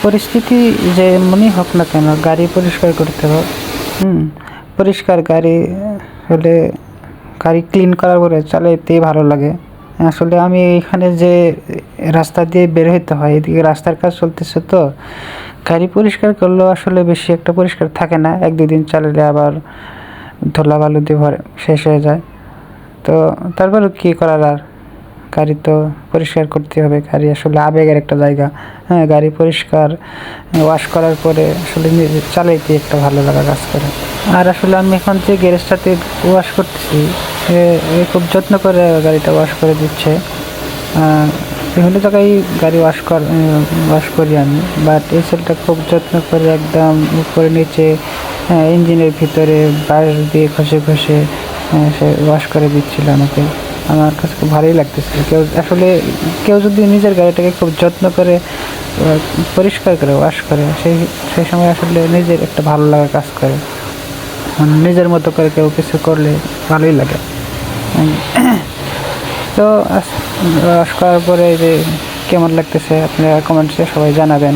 পরিস্থিতি যেমনই হোক না কেন গাড়ি পরিষ্কার করতে হবে। পরিষ্কার গাড়ি হলে গাড়ি ক্লিন করার পরে চালাইতেই ভালো লাগে। আসলে আমি এখানে যে রাস্তা দিয়ে বের হইতে হয়, এদিকে রাস্তার কাজ চলতেছে, তো গাড়ি পরিষ্কার করলেও আসলে বেশি একটা পরিষ্কার থাকে না, 1-2 দিন চালালে আবার ধুলা বালু দিয়ে ভরে শেষ হয়ে যায়। তো তারপরে কী করার, আর গাড়ি তো পরিষ্কার করতে হবে। গাড়ি আসলে আবেগের একটা জায়গা। হ্যাঁ, গাড়ি পরিষ্কার ওয়াশ করার পরে আসলে নিজে চালাইতে একটা ভালো লাগা কাজ করে। আর আসলে আমি এখন যে গ্যারেজটাতে ওয়াশ করতেছি, এ খুব যত্ন করে গাড়িটা ওয়াশ করে দিচ্ছে। বিভিন্ন জায়গায় গাড়ি ওয়াশ করি আমি, বাট এই সেলটা খুব যত্ন করে একদম উপরে নিচে ইঞ্জিনের ভিতরে ব্রাশ দিয়ে ঘষে ঘষে সে ওয়াশ করে দিচ্ছিল আমাকে। আমার কাছে খুব ভালোই লাগতেছিল। কেউ যদি নিজের গাড়িটাকে খুব যত্ন করে পরিষ্কার করে ওয়াশ করে, সেই সময় আসলে নিজের একটা ভালো লাগা কাজ করে। নিজের মতো করে কেউ কিছু করলে ভালোই লাগে। তো ওয়াশ করার পরে যে কেমন লাগতেছে আপনারা কমেন্টসে সবাই জানাবেন।